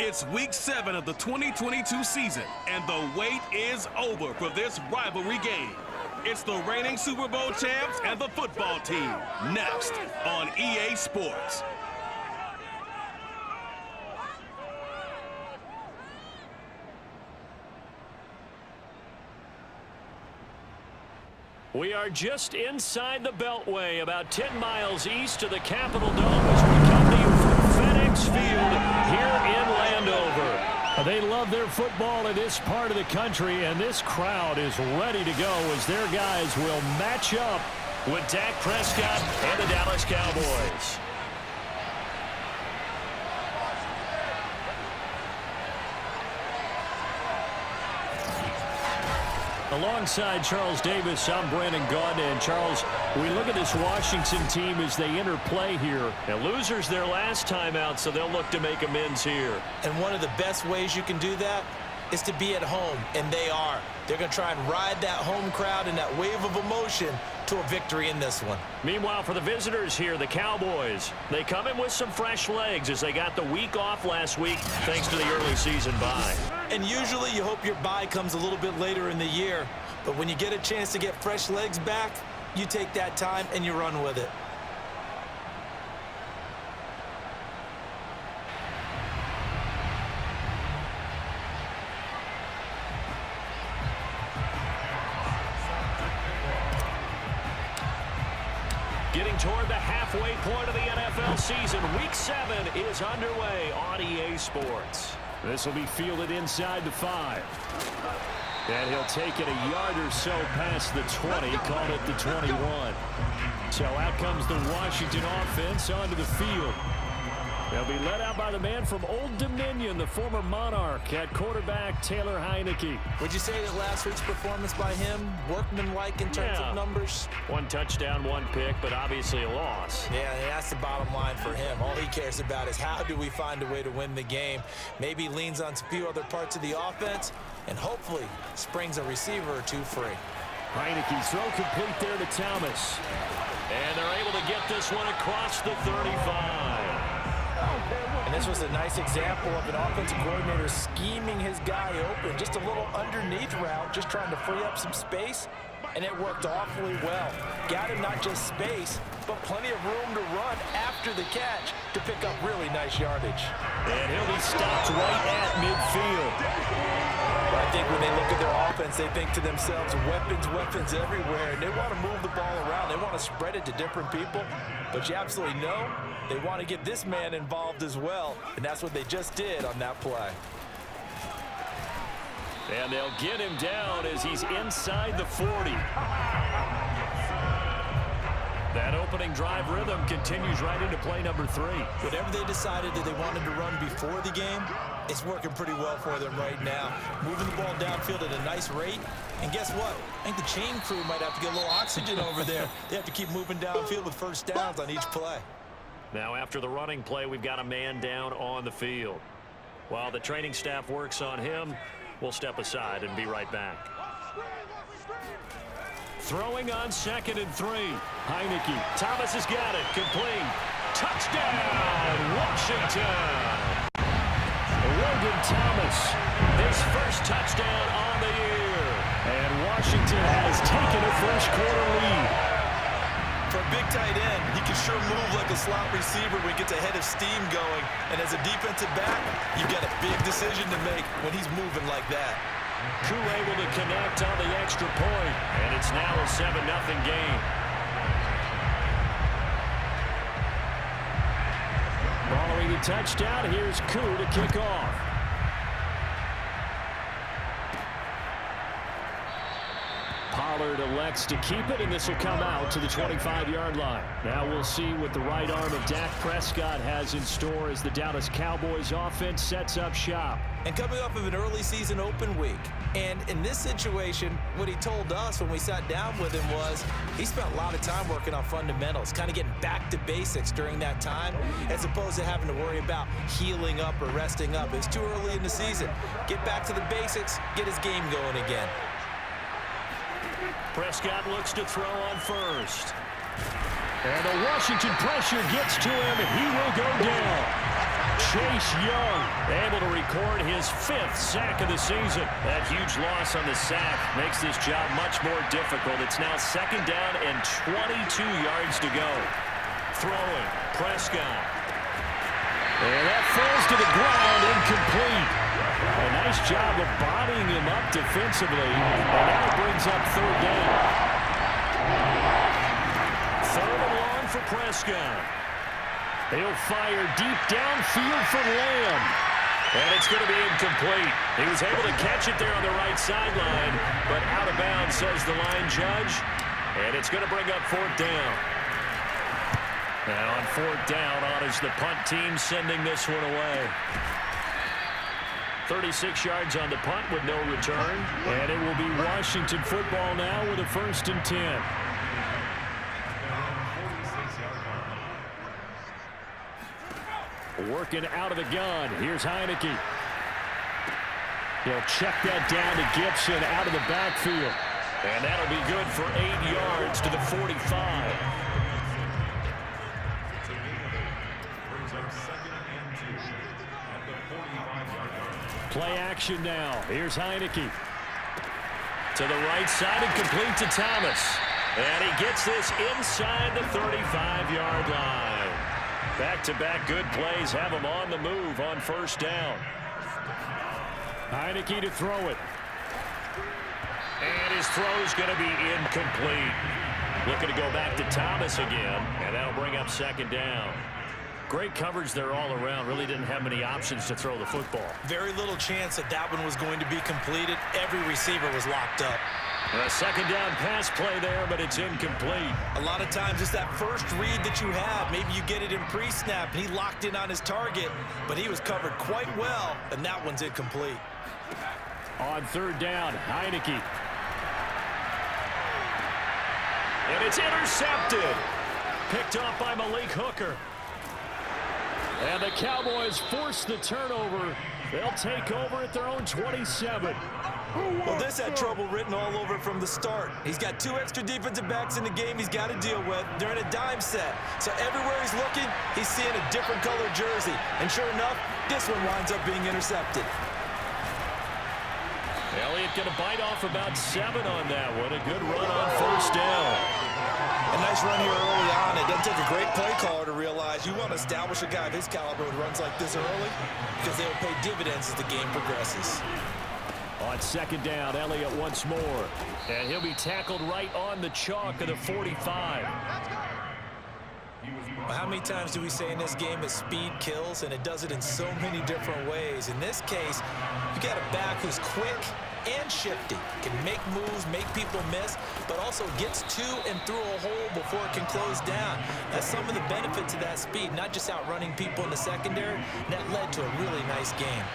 It's week 7 of the 2022 season, and the wait is over for this rivalry game. It's the reigning Super Bowl champs and the football team, next on EA Sports. We are just inside the Beltway, about 10 miles east of the Capitol Dome as we come to you from FedEx Field here in Landover. They love their football in this part of the country, and this crowd is ready to go as their guys will match up with Dak Prescott and the Dallas Cowboys. Alongside Charles Davis, I'm Brandon Gaudin. And Charles, we look at this Washington team as they interplay here. And losers their last time out, so they'll look to make amends here. And one of the best ways you can do that is to be at home, and they are. They're going to try and ride that home crowd and that wave of emotion to a victory in this one. Meanwhile, for the visitors here, the Cowboys, they come in with some fresh legs as they got the week off last week thanks to the early season bye. And usually you hope your bye comes a little bit later in the year, but when you get a chance to get fresh legs back, you take that time and you run with it. Getting toward the halfway point of the NFL season, Week 7 is underway on EA Sports. This will be fielded inside the 5. And he'll take it a yard or so past the 20, called it the 21. So out comes the Washington offense onto the field. They'll be led out by the man from Old Dominion, the former Monarch, at quarterback Taylor Heineke. Would you say that last week's performance by him, workmanlike in terms of numbers? 1 touchdown, 1 pick, but obviously a loss. Yeah, that's the bottom line for him. All he cares about is how do we find a way to win the game. Maybe leans on a few other parts of the offense, and hopefully springs a receiver or two free. Heineke's throw complete there to Thomas. And they're able to get this one across the 35. And this was a nice example of an offensive coordinator scheming his guy open. Just a little underneath route, just trying to free up some space, and it worked awfully well. Got him not just space, but plenty of room to run after the catch to pick up really nice yardage. And he'll be stopped right at midfield. But I think when they look at their offense, they think to themselves, weapons everywhere, and they want to move the ball around. They want to spread it to different people, but you absolutely know they want to get this man involved as well, and that's what they just did on that play. And they'll get him down as he's inside the 40. That opening drive rhythm continues right into play number 3. Whatever they decided that they wanted to run before the game, it's working pretty well for them right now. Moving the ball downfield at a nice rate. And guess what? I think the chain crew might have to get a little oxygen over there. They have to keep moving downfield with first downs on each play. Now after the running play, we've got a man down on the field. While the training staff works on him, we'll step aside and be right back. Throwing on 2nd and 3. Heineke. Thomas has got it. Complete. Touchdown, Washington. Logan Thomas, his first touchdown on the year. And Washington has taken a first quarter lead. For a big tight end, he can sure move like a slot receiver when he gets a head of steam going. And as a defensive back, you've got a big decision to make when he's moving like that. Koo able to connect on the extra point, and it's now a 7-0 game. Following the touchdown, here's Koo to kick off. Pollard elects to keep it, and this will come out to the 25-yard line. Now we'll see what the right arm of Dak Prescott has in store as the Dallas Cowboys offense sets up shop. And coming off of an early season open week. And in this situation, what he told us when we sat down with him was he spent a lot of time working on fundamentals, kind of getting back to basics during that time, as opposed to having to worry about healing up or resting up. It's too early in the season. Get back to the basics, get his game going again. Prescott looks to throw on first. And the Washington pressure gets to him, and he will go down. Chase Young able to record his 5th sack of the season. That huge loss on the sack makes this job much more difficult. It's now 2nd down and 22 yards to go. Throwing, Prescott. And that falls to the ground, incomplete. A nice job of bodying him up defensively. And now it brings up 3rd down. 3rd and long for Prescott. He'll fire deep downfield for Lamb. And it's going to be incomplete. He was able to catch it there on the right sideline, but out of bounds, says the line judge. And it's going to bring up 4th down. Now on 4th down, on is the punt team sending this one away. 36 yards on the punt with no return. And it will be Washington football now with a 1st and 10. Working out of the gun. Here's Heineke. He'll check that down to Gibson out of the backfield. And that'll be good for 8 yards to the 45. Play action now. Here's Heineke. To the right side and complete to Thomas. And he gets this inside the 35-yard line. Back-to-back good plays have him on the move on 1st down. Heineke to throw it. And his throw's going to be incomplete. Looking to go back to Thomas again, and that'll bring up 2nd down. Great coverage there all around. Really didn't have many options to throw the football. Very little chance that that one was going to be completed. Every receiver was locked up. A 2nd down pass play there, but it's incomplete. A lot of times it's that first read that you have. Maybe you get it in pre-snap, and he locked in on his target, but he was covered quite well, and that one's incomplete. On 3rd down, Heineke. And it's intercepted. Picked off by Malik Hooker. And the Cowboys force the turnover. They'll take over at their own 27. Well, this had trouble written all over from the start. He's got 2 extra defensive backs in the game he's got to deal with. They're in a dime set. So everywhere he's looking, he's seeing a different color jersey. And sure enough, this one winds up being intercepted. Elliott going to bite off about 7 on that one. A good run on 1st down. A nice run here early on. It doesn't take a great play caller to realize you want to establish a guy of his caliber who runs like this early because they will pay dividends as the game progresses. On 2nd down, Elliott once more. And he'll be tackled right on the chalk of the 45. Well, how many times do we say in this game that speed kills, and it does it in so many different ways? In this case, you got a back who's quick and shifty, can make moves, make people miss, but also gets to and through a hole before it can close down. That's some of the benefits of that speed, not just outrunning people in the secondary. And that led to a really nice game.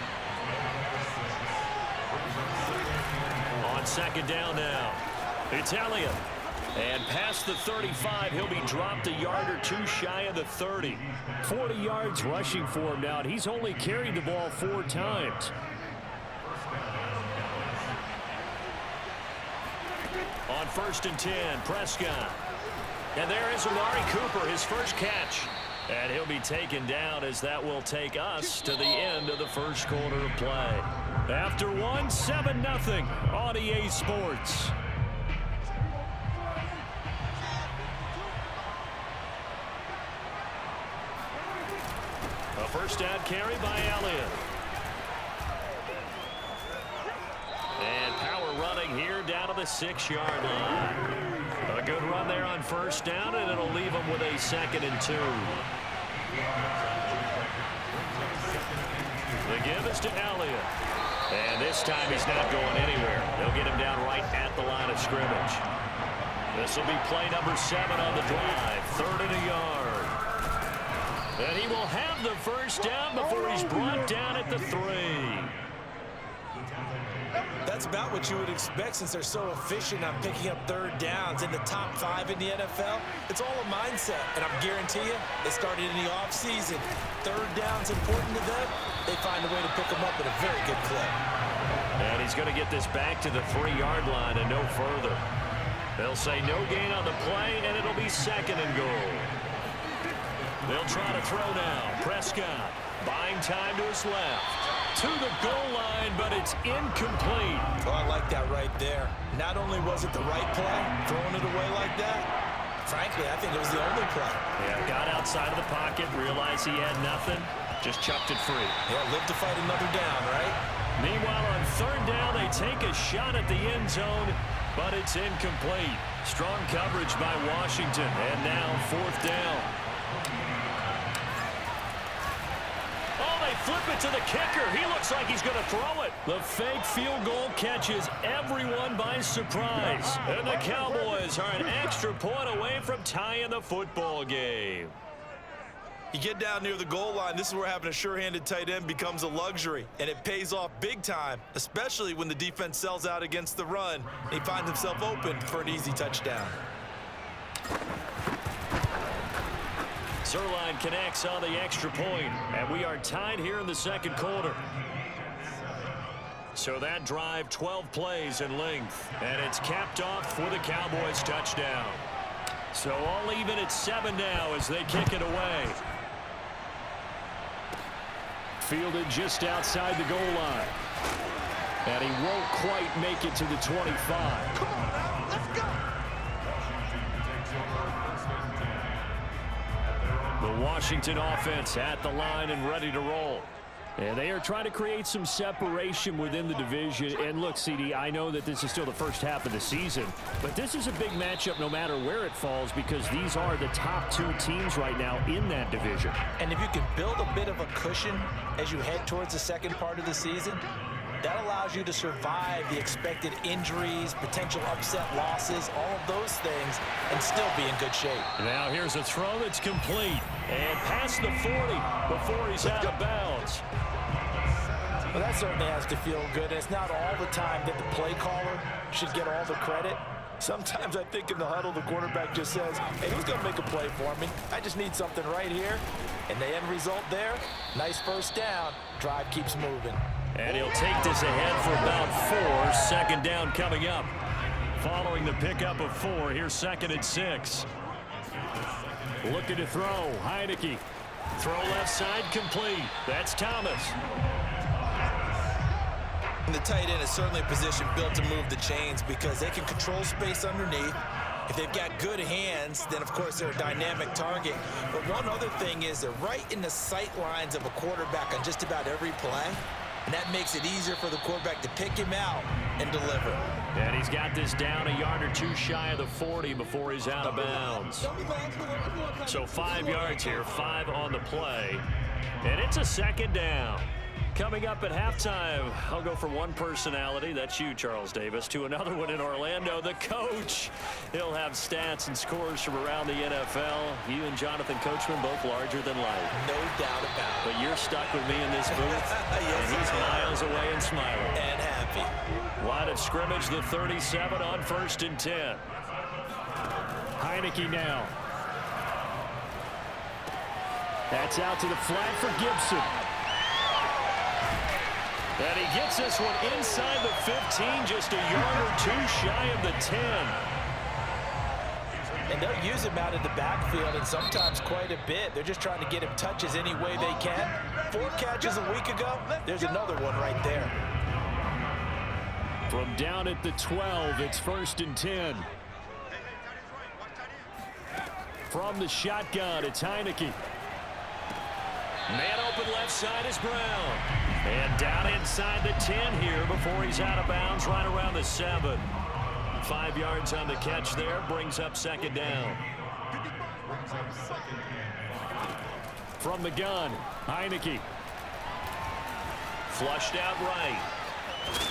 On 2nd down now, it's Elliott. And past the 35, he'll be dropped a yard or 2 shy of the 30. 40 yards rushing for him now, and he's only carried the ball 4 times. On 1st and 10, Prescott. And there is Amari Cooper, his first catch. And he'll be taken down as that will take us to the end of the 1st quarter of play. After 1, 7-0 on EA Sports. A 1st down carry by Elliott. And power running here down to the 6-yard line. A good run there on 1st down, and it'll leave them with a 2nd and 2. The give is to Elliott. And this time he's not going anywhere. They'll get him down right at the line of scrimmage. This will be play number 7 on the drive. 3rd and a yard. And he will have the 1st down before he's brought down at the 3. That's about what you would expect since they're so efficient on picking up 3rd downs. In the top 5 in the NFL, it's all a mindset. And I guarantee you, they started in the offseason. 3rd down's important to them. They find a way to pick them up at a very good clip. And he's going to get this back to the 3-yard line and no further. They'll say no gain on the play, and it'll be 2nd and goal. They'll try to throw now. Prescott. Buying time to his left. To the goal line, but it's incomplete. Oh, I like that right there. Not only was it the right play, throwing it away like that, frankly, I think it was the only play. Yeah, got outside of the pocket, realized he had nothing, just chucked it free. Yeah, live to fight another down, right? Meanwhile, on third down, they take a shot at the end zone, but it's incomplete. Strong coverage by Washington, and now fourth down. Oh, they flip it to the kicker. He looks like he's going to throw it. The fake field goal catches everyone by surprise. And the Cowboys are an extra point away from tying the football game. You get down near the goal line, this is where having a sure-handed tight end becomes a luxury, and it pays off big time, especially when the defense sells out against the run. He finds himself open for an easy touchdown. Zerline connects on the extra point, and we are tied here in the second quarter. So that drive, 12 plays in length, and it's capped off with a Cowboys touchdown. So all even at 7 now as they kick it away. Fielded just outside the goal line. And he won't quite make it to the 25. Come on now, let's go. The Washington offense at the line and ready to roll. And they are trying to create some separation within the division. And look, CD, I know that this is still the first half of the season, but this is a big matchup no matter where it falls because these are the top 2 teams right now in that division. And if you can build a bit of a cushion as you head towards the second part of the season, that allows you to survive the expected injuries, potential upset losses, all of those things, and still be in good shape. Now here's a throw that's complete. And past the 40 before he's out of bounds. Well, that certainly has to feel good. And it's not all the time that the play caller should get all the credit. Sometimes I think in the huddle, the quarterback just says, hey, who's going to make a play for me? I just need something right here. And the end result there, nice first down. Drive keeps moving. And he'll take this ahead for about 4. Second down coming up. Following the pickup of 4, here's second and 6. Looking to throw, Heineke. Throw left side, complete. That's Thomas. And the tight end is certainly a position built to move the chains because they can control space underneath. If they've got good hands, then of course they're a dynamic target. But one other thing is they're right in the sight lines of a quarterback on just about every play. And that makes it easier for the quarterback to pick him out and deliver. And he's got this down a yard or 2 shy of the 40 before he's out of bounds. So 5 yards here, 5 on the play. And it's a second down. Coming up at halftime, I'll go from one personality, that's you, Charles Davis, to another one in Orlando, the coach. He'll have stats and scores from around the NFL. You and Jonathan Coachman both larger than life. No doubt about it. But you're stuck with me in this booth, and he's miles away and smiling. And happy. Line of scrimmage, the 37 on 1st and 10. Heineke now. That's out to the flat for Gibson. And he gets this one inside the 15, just a yard or 2 shy of the 10. And they'll use him out in the backfield, and sometimes quite a bit. They're just trying to get him touches any way they can. 4 catches a week ago, there's another one right there. From down at the 12, it's 1st and 10. From the shotgun, it's Heineke. Man open left side is Brown. And down inside the 10 here before he's out of bounds right around the 7. 5 yards on the catch there, brings up second down. From the gun, Heineke. Flushed out right.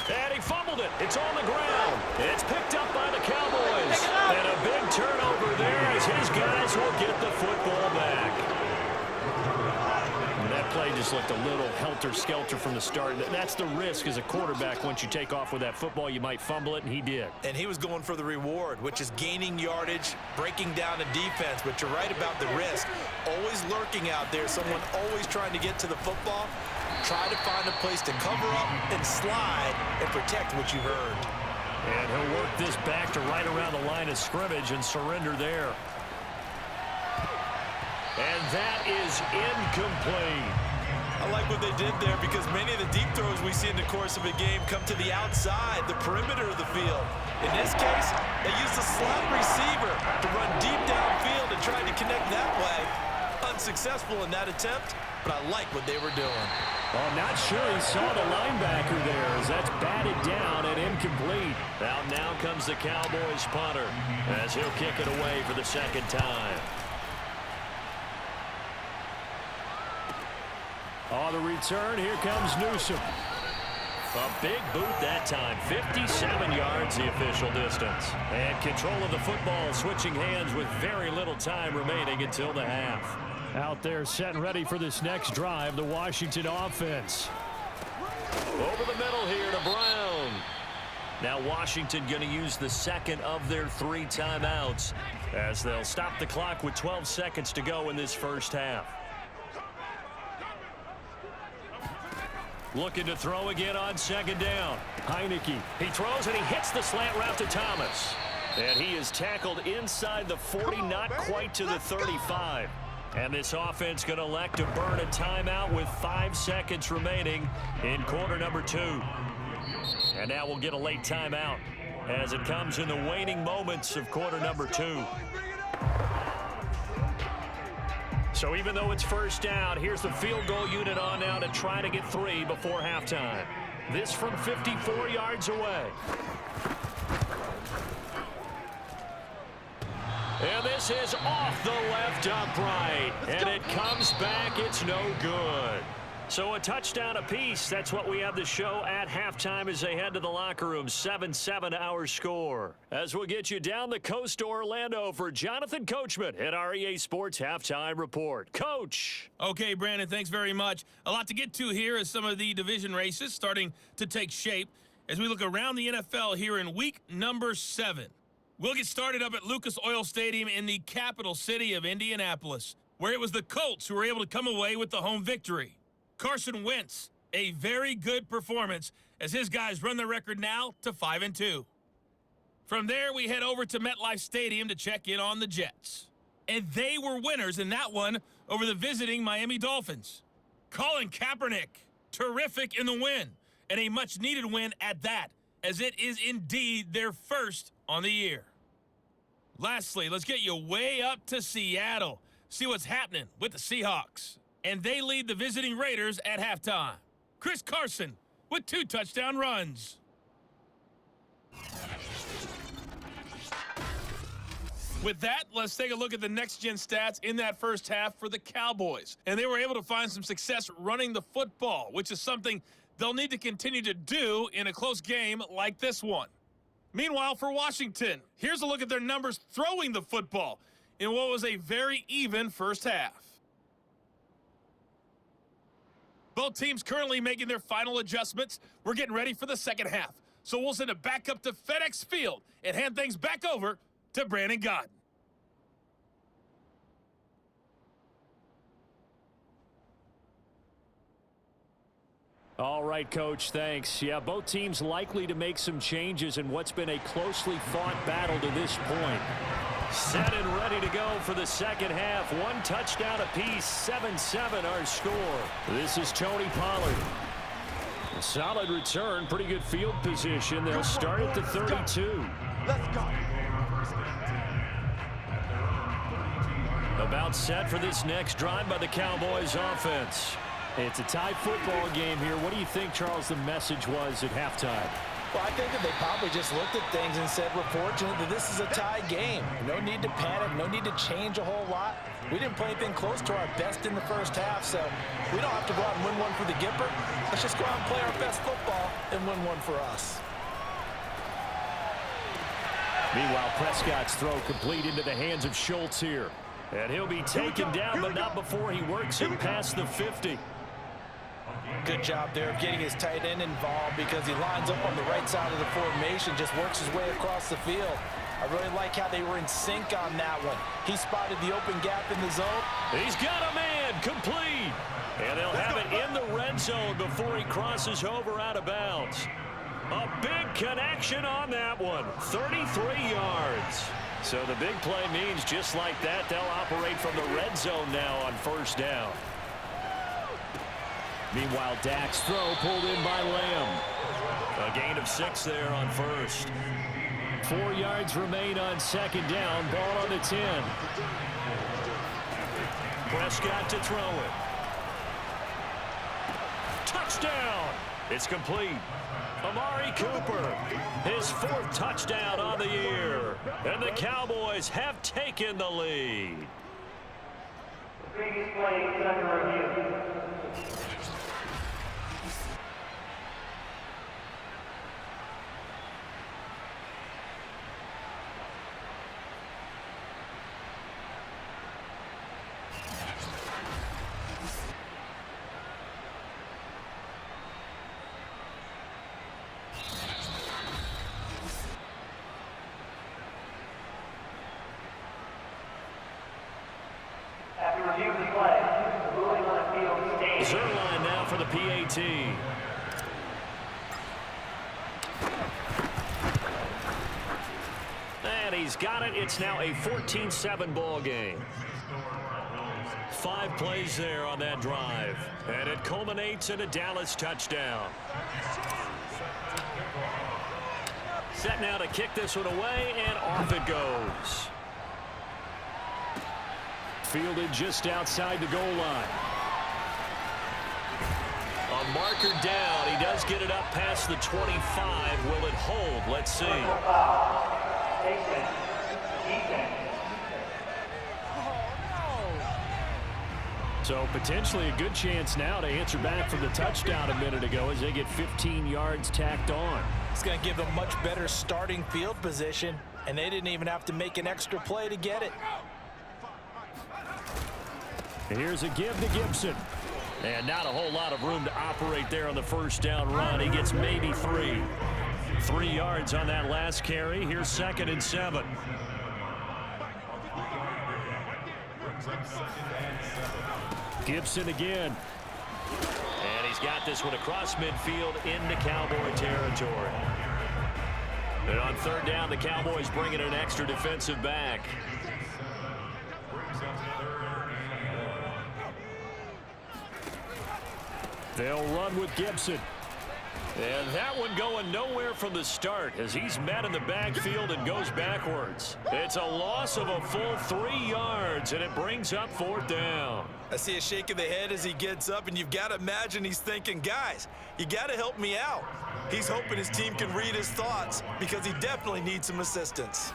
And he fumbled it. It's on the ground. It's picked up by the Cowboys. And a big turnover there as his guys will get the football back. That play just looked a little helter-skelter from the start. That's the risk as a quarterback. Once you take off with that football, you might fumble it, and he did. And he was going for the reward, which is gaining yardage, breaking down a defense. But you're right about the risk. Always lurking out there, someone always trying to get to the football. Try to find a place to cover up and slide and protect what you've earned. And he'll work this back to right around the line of scrimmage and surrender there. And that is incomplete. I like what they did there because many of the deep throws we see in the course of a game come to the outside, the perimeter of the field. In this case, they used a slot receiver to run deep downfield and tried to connect that way. Unsuccessful in that attempt, but I like what they were doing. Well, I'm not sure he saw the linebacker there as that's batted down and incomplete. Now comes the Cowboys punter as he'll kick it away for the second time. On the return, here comes Newsom. A big boot that time, 57 yards the official distance. And control of the football switching hands with very little time remaining until the half. Out there set and ready for this next drive, the Washington offense. Over the middle here to Brown. Now Washington going to use the second of their 3 timeouts as they'll stop the clock with 12 seconds to go in this first half. Looking to throw again on second down. Heineke. He throws and he hits the slant route to Thomas. And he is tackled inside the 40, not quite to the 35. And this offense going to elect to burn a timeout with 5 seconds remaining in quarter number 2. And now we'll get a late timeout as it comes in the waning moments of quarter number 2. So even though it's first down, here's the field goal unit on now to try to get 3 before halftime. This from 54 yards away. And this is off the left upright. And it comes back. It's no good. So a touchdown apiece. That's what we have the show at halftime as they head to the locker room. 7-7 our score. As we'll get you down the coast to Orlando for Jonathan Coachman at our EA Sports Halftime Report. Coach. Okay, Brandon, thanks very much. A lot to get to here as some of the division races starting to take shape as we look around the NFL here in week number 7. We'll get started up at Lucas Oil Stadium in the capital city of Indianapolis, where it was the Colts who were able to come away with the home victory. Carson Wentz, a very good performance as his guys run the record now to 5-2. From there, we head over to MetLife Stadium to check in on the Jets. And they were winners in that one over the visiting Miami Dolphins. Colin Kaepernick, terrific in the win, and a much-needed win at that, as it is indeed their first on the year. Lastly, let's get you way up to Seattle. See what's happening with the Seahawks. And they lead the visiting Raiders at halftime. Chris Carson with 2 touchdown runs. With that, let's take a look at the next-gen stats in that first half for the Cowboys. And they were able to find some success running the football, which is something they'll need to continue to do in a close game like this one. Meanwhile, for Washington, here's a look at their numbers throwing the football in what was a very even first half. Both teams currently making their final adjustments. We're getting ready for the second half. So we'll send it back up to FedEx Field and hand things back over to Brandon Godden. All right, Coach, thanks. Yeah, both teams likely to make some changes in what's been a closely fought battle to this point. Set and ready to go for the second half. 1 touchdown apiece, 7-7 our score. This is Tony Pollard. A solid return, pretty good field position. They'll start at the 32. Let's go. About set for this next drive by the Cowboys offense. It's a tie football game here. What do you think, Charles, the message was at halftime? Well, I think that they probably just looked at things and said, we're fortunate that this is a tie game. No need to panic, no need to change a whole lot. We didn't play anything close to our best in the first half, so we don't have to go out and win one for the Gipper. Let's just go out and play our best football and win one for us. Meanwhile, Prescott's throw complete into the hands of Schultz here. And he'll be taken down, but not before he works him past the 50. Good job there of getting his tight end involved because he lines up on the right side of the formation, just works his way across the field. I really like how they were in sync on that one. He spotted the open gap in the zone. He's got a man, complete. And they'll have it in the red zone before he crosses over out of bounds. A big connection on that one, 33 yards. So the big play means just like that, they'll operate from the red zone now on first down. Meanwhile, Dak's throw pulled in by Lamb. A gain of 6 there on first. 4 yards remain on second down. Ball on the 10. Prescott to throw it. Touchdown! It's complete. Amari Cooper, his 4th touchdown on the year. And the Cowboys have taken the lead. Previous play is under review. Zerline now for the PAT. And he's got it. It's now a 14-7 ball game. 5 plays there on that drive. And it culminates in a Dallas touchdown. Set now to kick this one away, and off it goes. Fielded just outside the goal line. A marker down. He does get it up past the 25. Will it hold? Let's see. So potentially a good chance now to answer back from the touchdown a minute ago as they get 15 yards tacked on. It's going to give them much better starting field position, and they didn't even have to make an extra play to get it. Here's a give to Gibson. And not a whole lot of room to operate there on the first down run. He gets maybe 3. 3 yards on that last carry. Here's 2nd and 7. Gibson again. And he's got this one across midfield into Cowboy territory. And on 3rd down, the Cowboys bring in an extra defensive back. They'll run with Gibson. And that one going nowhere from the start as he's met in the backfield and goes backwards. It's a loss of a full 3 yards, and it brings up 4th down. I see a shake of the head as he gets up, and you've got to imagine he's thinking, guys, you got to help me out. He's hoping his team can read his thoughts because he definitely needs some assistance.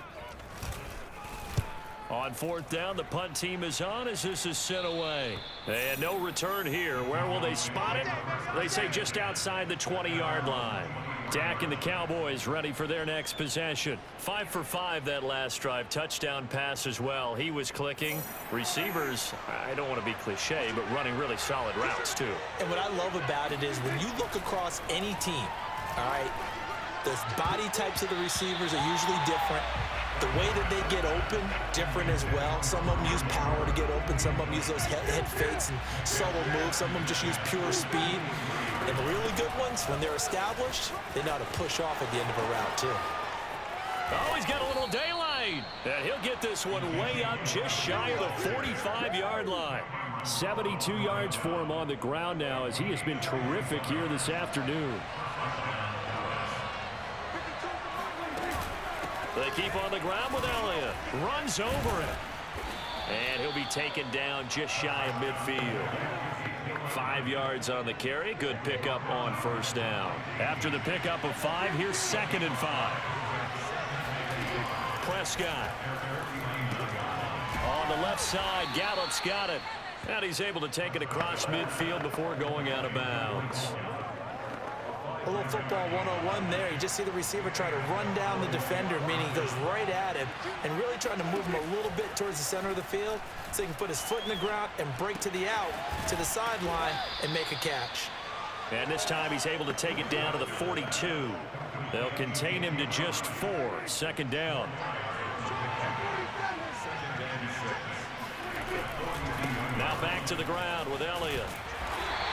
On 4th down, the punt team is on as this is sent away. And no return here. Where will they spot it? They say just outside the 20-yard line. Dak and the Cowboys ready for their next possession. 5 for 5 that last drive. Touchdown pass as well. He was clicking. Receivers, I don't want to be cliche, but running really solid routes too. And what I love about it is when you look across any team, all right, the body types of the receivers are usually different. The way that they get open, different as well. Some of them use power to get open. Some of them use those head fakes and subtle moves. Some of them just use pure speed. And the really good ones, when they're established, they know how to push off at the end of a route, too. Oh, he's got a little daylight. And he'll get this one way up just shy of the 45-yard line. 72 yards for him on the ground now as he has been terrific here this afternoon. They keep on the ground with Elliott. Runs over him. And he'll be taken down just shy of midfield. 5 yards on the carry. Good pickup on 1st down. After the pickup of 5, here's 2nd and 5. Prescott. On the left side, Gallup's got it. And he's able to take it across midfield before going out of bounds. A little football 101 there. You just see the receiver try to run down the defender, meaning he goes right at him and really trying to move him a little bit towards the center of the field so he can put his foot in the ground and break to the out, to the sideline, and make a catch. And this time he's able to take it down to the 42. They'll contain him to just 4. 2nd down. Now back to the ground with Elliott.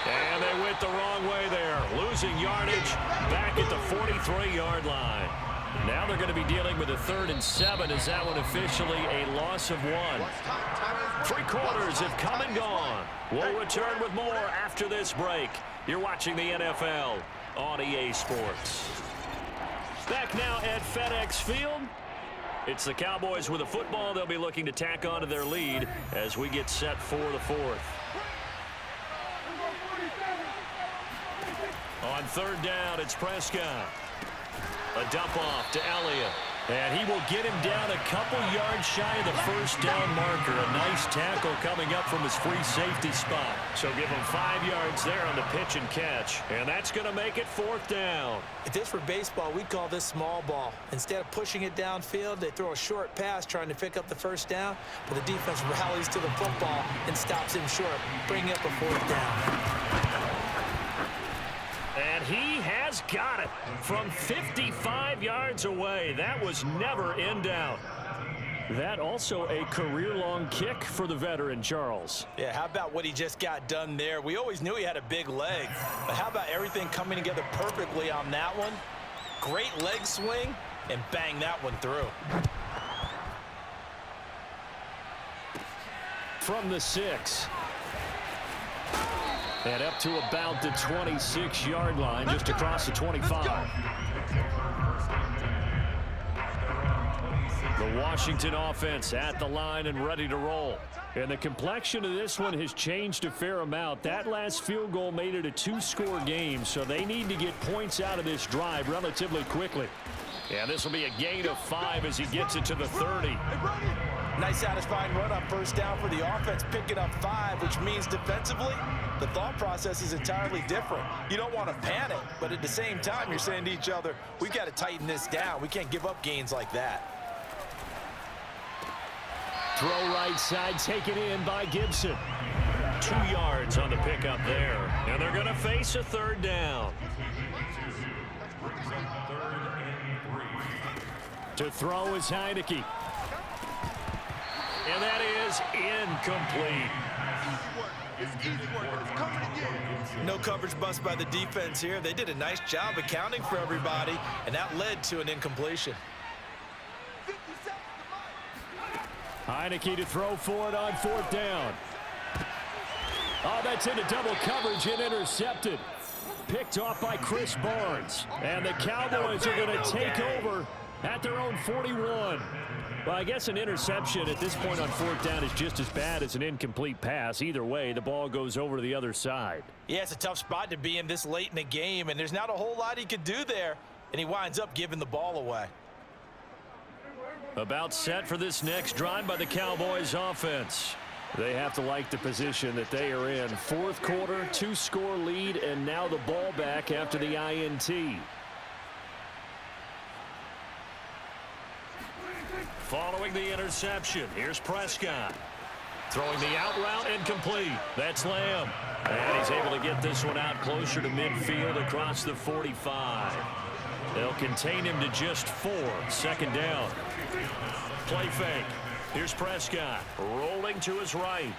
And they went the wrong way there. Losing yardage back at the 43-yard line. Now they're going to be dealing with a 3rd and 7 as that one officially a loss of 1. 3 quarters have come and gone. We'll return with more after this break You're watching the NFL on EA Sports. Back now at FedEx Field. It's the Cowboys with the football. They'll be looking to tack on to their lead as we get set for the fourth. On third down, it's Prescott. A dump off to Elliott. And he will get him down a couple yards shy of the first down marker. A nice tackle coming up from his free safety spot. So give him 5 yards there on the pitch and catch. And that's going to make it fourth down. If this were baseball, we'd call this small ball. Instead of pushing it downfield, they throw a short pass trying to pick up the first down. But the defense rallies to the football and stops him short, bringing up a fourth down. And he has got it from 55 yards away. That was never in doubt. That also a career-long kick for the veteran, Charles. Yeah, how about what he just got done there? We always knew he had a big leg, but how about everything coming together perfectly on that one? Great leg swing, and bang that one through. From the 6. And up to about the 26-yard line, just across the 25. The Washington offense at the line and ready to roll. And the complexion of this one has changed a fair amount. That last field goal made it a 2-score game, so they need to get points out of this drive relatively quickly. And this will be a gain of 5 as he gets it to the 30. Nice satisfying run on first down for the offense, picking up 5, which means defensively, the thought process is entirely different. You don't want to panic, but at the same time, you're saying to each other, we've got to tighten this down. We can't give up gains like that. Throw right side, taken in by Gibson. 2 yards on the pickup there. And they're going to face a third down. To throw is Heineke. And that is incomplete. No coverage bust by the defense here. They did a nice job accounting for everybody, and that led to an incompletion. Heineke to throw for it on fourth down. Oh, that's into double coverage and intercepted. Picked off by Chris Barnes. And the Cowboys are going to take over at their own 41. Well, I guess an interception at this point on fourth down is just as bad as an incomplete pass. Either way, the ball goes over to the other side. Yeah, it's a tough spot to be in this late in the game, and there's not a whole lot he could do there, and he winds up giving the ball away. About set for this next drive by the Cowboys offense. They have to like the position that they are in. Fourth quarter, 2-score lead, and now the ball back after the INT. Following the interception, here's Prescott. Throwing the out route incomplete. That's Lamb. And he's able to get this one out closer to midfield across the 45. They'll contain him to just 4. Second down. Play fake. Here's Prescott rolling to his right.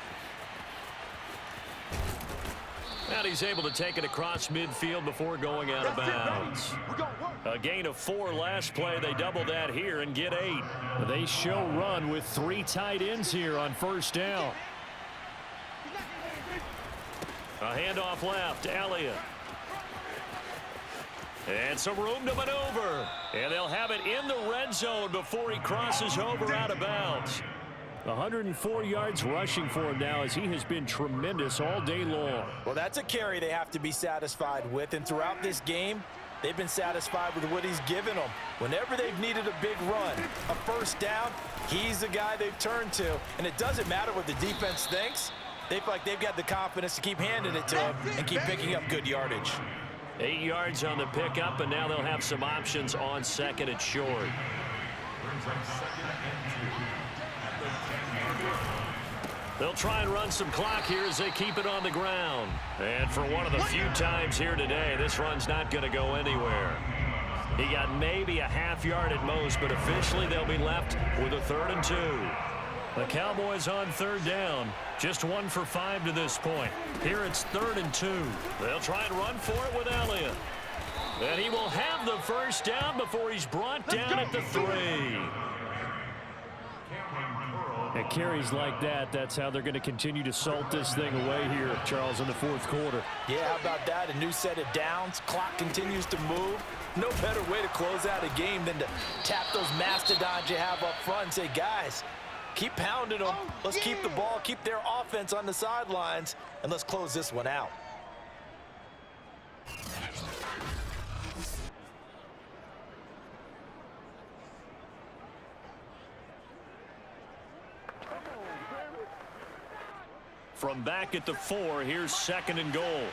And he's able to take it across midfield before going out of bounds. A gain of 4 last play. They double that here and get 8. They show run with 3 tight ends here on first down. A handoff left. Elliott. And some room to maneuver. And they'll have it in the red zone before he crosses over out of bounds. 104 yards rushing for him now as he has been tremendous all day long. Well, that's a carry they have to be satisfied with. And throughout this game, they've been satisfied with what he's given them. Whenever they've needed a big run, a first down, he's the guy they've turned to. And it doesn't matter what the defense thinks. They feel like they've got the confidence to keep handing it to him and keep picking up good yardage. 8 yards on the pickup, and now they'll have some options on second and short. They'll try and run some clock here as they keep it on the ground. And for one of the few times here today, this run's not going to go anywhere. He got maybe a half yard at most, but officially they'll be left with a 3rd and 2. The Cowboys on third down, just 1 for 5 to this point. Here it's 3rd and 2. They'll try and run for it with Elliott. And he will have the first down before he's brought down at the 3. And carries like that, that's how they're going to continue to salt this thing away here, Charles, in the fourth quarter. Yeah, how about that? A new set of downs. Clock continues to move. No better way to close out a game than to tap those mastodons you have up front and say, guys, keep pounding them. Let's keep the ball, keep their offense on the sidelines, and let's close this one out. From back at the 4, here's 2nd and goal.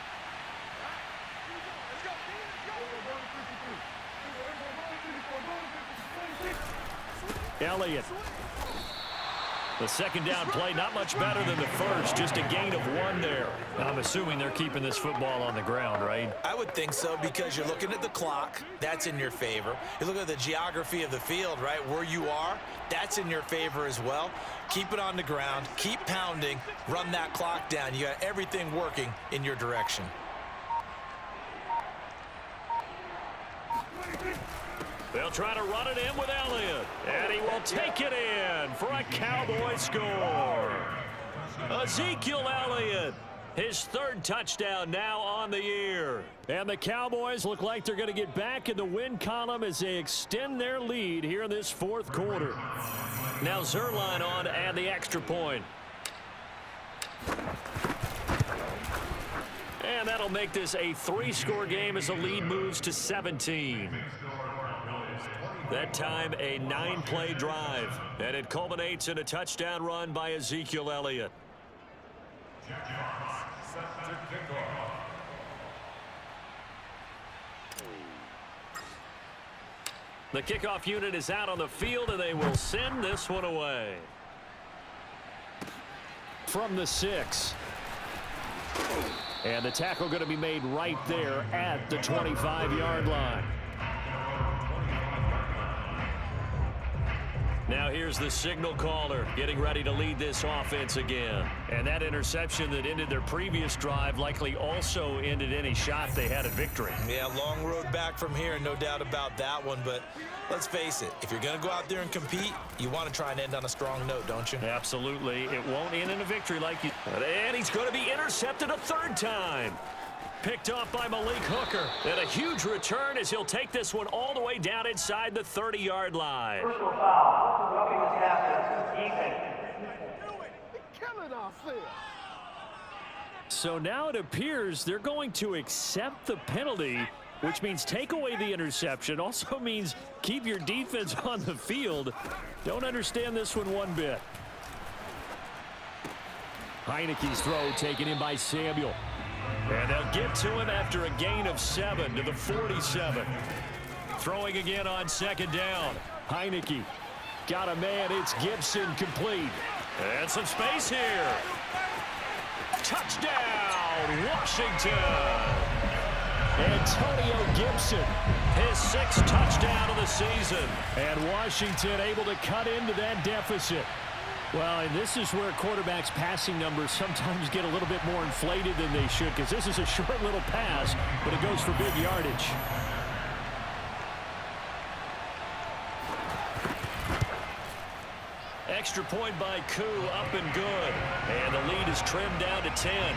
Elliott. The second down play, not much better than the first, just a gain of 1 there. I'm assuming they're keeping this football on the ground, right? I would think so, because you're looking at the clock. That's in your favor. You look at the geography of the field, right? Where you are, that's in your favor as well. Keep it on the ground. Keep pounding. Run that clock down. You got everything working in your direction. They'll try to run it in with Elliott. And he will take it in for a Cowboy score. Ezekiel Elliott, his 3rd touchdown now on the year. And the Cowboys look like they're going to get back in the win column as they extend their lead here in this 4th quarter. Now Zerline on to add the extra point. And that'll make this a 3-score game as the lead moves to 17. That time a 9-play drive, and it culminates in a touchdown run by Ezekiel Elliott. The kickoff unit is out on the field, and they will send this one away. From the 6. And the tackle going to be made right there at the 25-yard line. Now here's the signal caller getting ready to lead this offense again. And that interception that ended their previous drive likely also ended any shot they had at victory. Yeah, long road back from here, no doubt about that one. But let's face it, if you're going to go out there and compete, you want to try and end on a strong note, don't you? Absolutely. It won't end in a victory like you. And he's going to be intercepted a 3rd time. Picked off by Malik Hooker. And a huge return as he'll take this one all the way down inside the 30-yard line. Personal foul. Roughing the tackle. Defense. So now it appears they're going to accept the penalty, which means take away the interception. Also means keep your defense on the field. Don't understand this one bit. Heineke's throw taken in by Samuel. And they'll get to him after a gain of 7 to the 47. Throwing again on 2nd down. Heineke got a man. It's Gibson complete. And some space here. Touchdown, Washington. Antonio Gibson, his 6th touchdown of the season. And Washington able to cut into that deficit. Well, and this is where quarterbacks' passing numbers sometimes get a little bit more inflated than they should, because this is a short little pass, but it goes for big yardage. Extra point by Koo, up and good. And the lead is trimmed down to 10.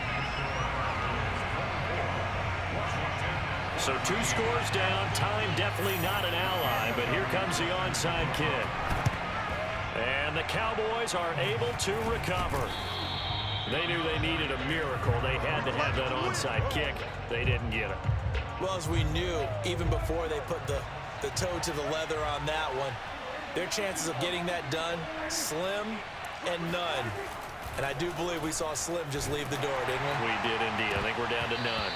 So 2 scores down. Time definitely not an ally, but here comes the onside kick. And the Cowboys are able to recover. They knew they needed a miracle. They had to have that onside kick. They didn't get it. Well, as we knew, even before they put the toe to the leather on that one, their chances of getting that done, slim and none. And I do believe we saw Slim just leave the door, didn't we? We did indeed. I think we're down to none.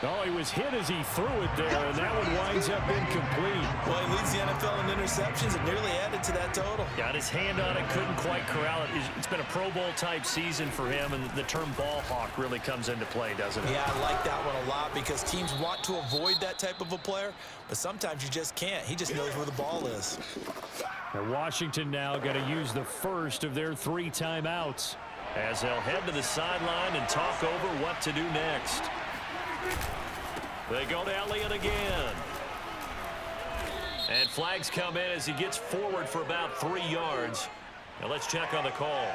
Oh, he was hit as he threw it there, and that one winds up incomplete. Well, he leads the NFL in interceptions and nearly added to that total. Got his hand on it, couldn't quite corral it. It's been a Pro Bowl-type season for him, and the term ball hawk really comes into play, doesn't it? Yeah, I like that one a lot because teams want to avoid that type of a player, but sometimes you just can't. He just knows where the ball is. And Washington now got to use the first of their 3 timeouts as they'll head to the sideline and talk over what to do next. They go to Elliott again. And flags come in as he gets forward for about 3 yards. Now let's check on the call.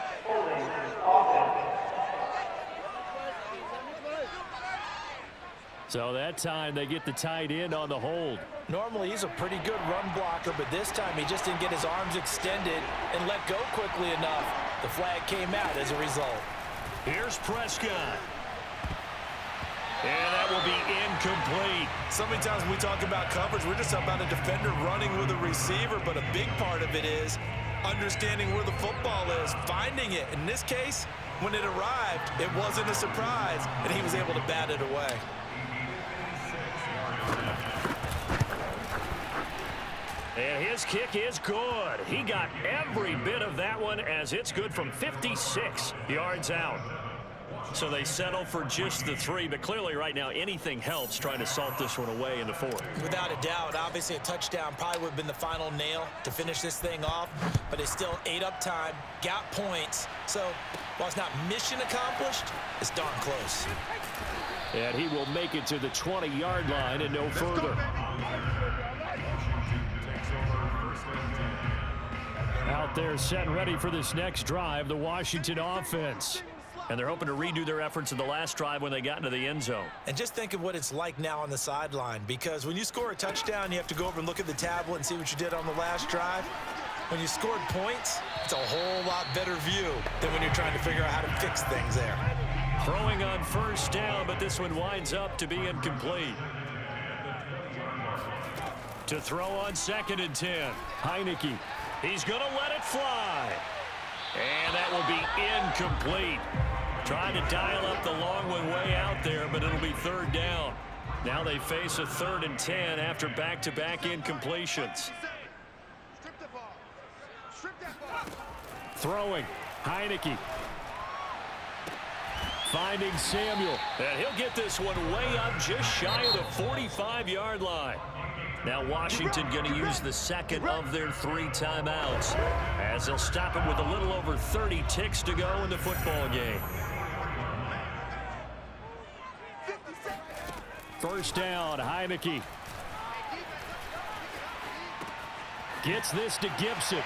So that time they get the tight end on the hold. Normally he's a pretty good run blocker, but this time he just didn't get his arms extended and let go quickly enough. The flag came out as a result. Here's Prescott. And that will be incomplete. So many times when we talk about coverage, we're just about a defender running with a receiver, but a big part of it is understanding where the football is, finding it. In this case, when it arrived, it wasn't a surprise, and he was able to bat it away. And his kick is good. He got every bit of that one as it's good from 56 yards out. So they settle for just the 3, but clearly right now anything helps trying to salt this one away in the 4th. Without a doubt, obviously a touchdown probably would have been the final nail to finish this thing off, but it's still ate up time, got points. So while it's not mission accomplished, it's darn close. And he will make it to the 20-yard line and no further. Out there set and ready for this next drive, the Washington offense. And they're hoping to redo their efforts in the last drive when they got into the end zone. And just think of what it's like now on the sideline, because when you score a touchdown, you have to go over and look at the tablet and see what you did on the last drive. When you scored points, it's a whole lot better view than when you're trying to figure out how to fix things there. Throwing on first down, but this one winds up to be incomplete. To throw on 2nd and 10, Heineke. He's going to let it fly. And that will be incomplete. Trying to dial up the long one way out there, but it'll be 3rd down. Now they face a 3rd and 10 after back-to-back incompletions. Throwing, Heineke. Finding Samuel. And he'll get this one way up just shy of the 45-yard line. Now Washington going to use the 2nd of their 3 timeouts as they'll stop it with a little over 30 ticks to go in the football game. First down, Heineke. Gets this to Gibson.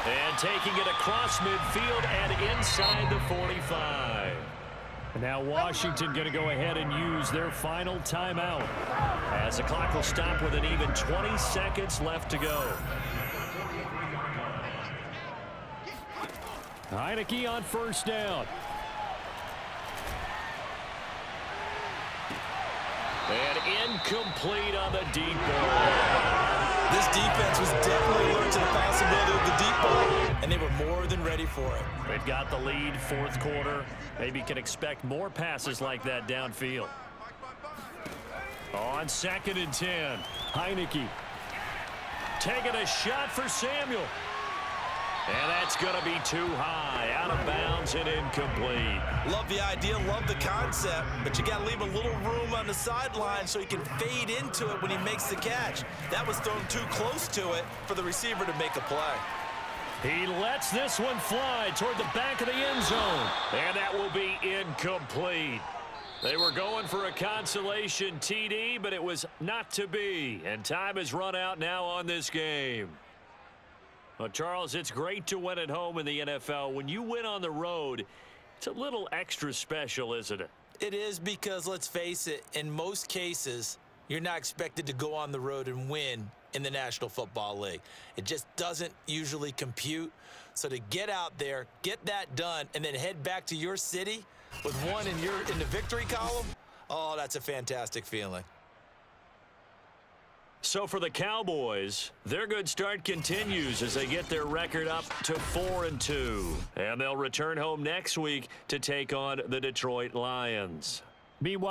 And taking it across midfield and inside the 45. And now Washington going to go ahead and use their final timeout as the clock will stop with an even 20 seconds left to go. Heineke on first down. And incomplete on the deep ball. This defense was definitely alert to the possibility of the deep ball, and they were more than ready for it. They've got the lead, 4th quarter. Maybe can expect more passes like that downfield. On 2nd and 10, Heineke. Taking a shot for Samuel. And that's going to be too high, out of bounds and incomplete. Love the idea, love the concept, but you got to leave a little room on the sideline so he can fade into it when he makes the catch. That was thrown too close to it for the receiver to make a play. He lets this one fly toward the back of the end zone. And that will be incomplete. They were going for a consolation TD, but it was not to be. And time has run out now on this game. Well, Charles, it's great to win at home in the NFL. When you win on the road, it's a little extra special, isn't it? It is, because let's face it, in most cases, you're not expected to go on the road and win in the National Football League. It just doesn't usually compute. So to get out there, get that done, and then head back to your city with one in the victory column, oh, that's a fantastic feeling. So for the Cowboys, their good start continues as they get their record up to 4-2. And they'll return home next week to take on the Detroit Lions. Meanwhile,